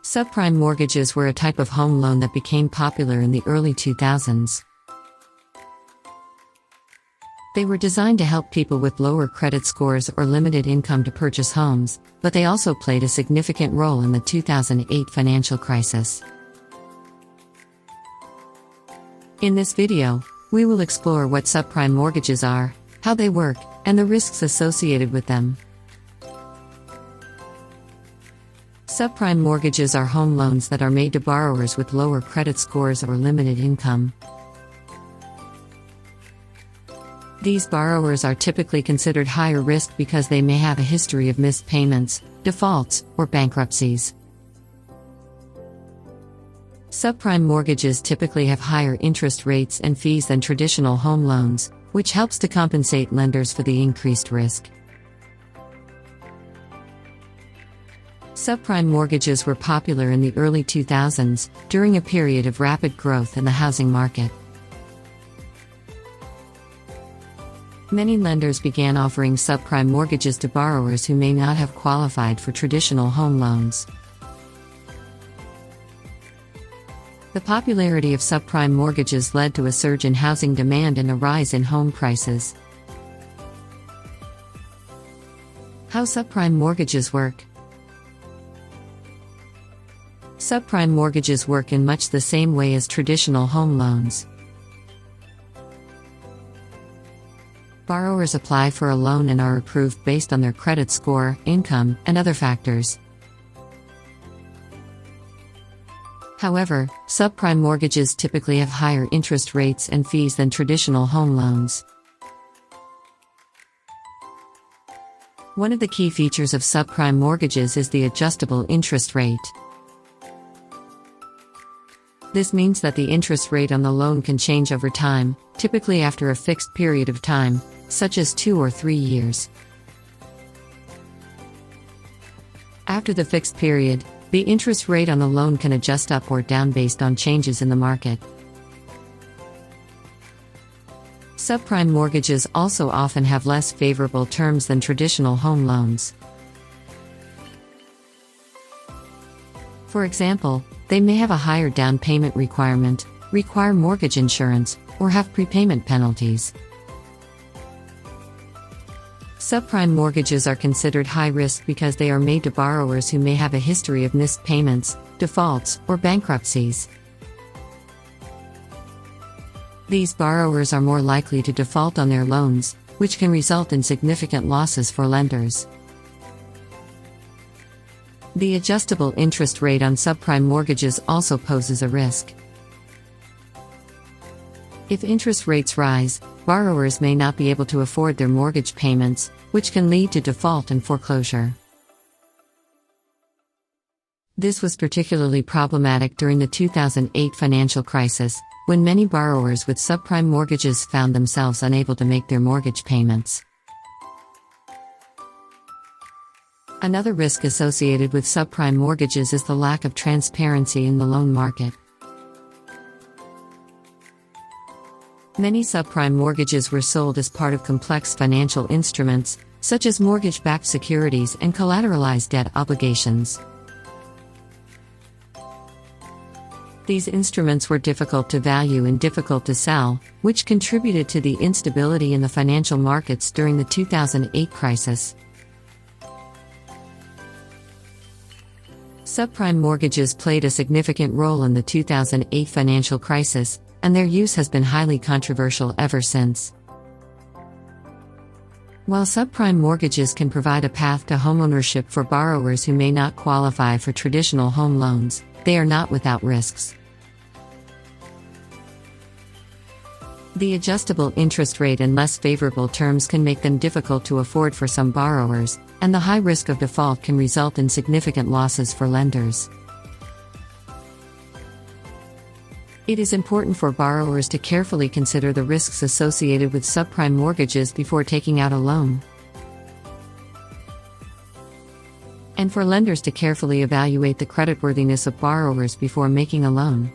Subprime mortgages were a type of home loan that became popular in the early 2000s. They were designed to help people with lower credit scores or limited income to purchase homes, but they also played a significant role in the 2008 financial crisis. In this video, we will explore what subprime mortgages are, how they work, and the risks associated with them. Subprime mortgages are home loans that are made to borrowers with lower credit scores or limited income. These borrowers are typically considered higher risk because they may have a history of missed payments, defaults, or bankruptcies. Subprime mortgages typically have higher interest rates and fees than traditional home loans, which helps to compensate lenders for the increased risk. Subprime mortgages were popular in the early 2000s, during a period of rapid growth in the housing market. Many lenders began offering subprime mortgages to borrowers who may not have qualified for traditional home loans. The popularity of subprime mortgages led to a surge in housing demand and a rise in home prices. How subprime mortgages work. Subprime mortgages work in much the same way as traditional home loans. Borrowers apply for a loan and are approved based on their credit score, income, and other factors. However, subprime mortgages typically have higher interest rates and fees than traditional home loans. One of the key features of subprime mortgages is the adjustable interest rate. This means that the interest rate on the loan can change over time, typically after a fixed period of time, such as 2 or 3 years. After the fixed period, the interest rate on the loan can adjust up or down based on changes in the market. Subprime mortgages also often have less favorable terms than traditional home loans. For example, they may have a higher down payment requirement, require mortgage insurance, or have prepayment penalties. Subprime mortgages are considered high risk because they are made to borrowers who may have a history of missed payments, defaults, or bankruptcies. These borrowers are more likely to default on their loans, which can result in significant losses for lenders. The adjustable interest rate on subprime mortgages also poses a risk. If interest rates rise, borrowers may not be able to afford their mortgage payments, which can lead to default and foreclosure. This was particularly problematic during the 2008 financial crisis, when many borrowers with subprime mortgages found themselves unable to make their mortgage payments. Another risk associated with subprime mortgages is the lack of transparency in the loan market. Many subprime mortgages were sold as part of complex financial instruments, such as mortgage-backed securities and collateralized debt obligations. These instruments were difficult to value and difficult to sell, which contributed to the instability in the financial markets during the 2008 crisis. Subprime mortgages played a significant role in the 2008 financial crisis, and their use has been highly controversial ever since. While subprime mortgages can provide a path to homeownership for borrowers who may not qualify for traditional home loans, they are not without risks. The adjustable interest rate and less favorable terms can make them difficult to afford for some borrowers, and the high risk of default can result in significant losses for lenders. It is important for borrowers to carefully consider the risks associated with subprime mortgages before taking out a loan, and for lenders to carefully evaluate the creditworthiness of borrowers before making a loan.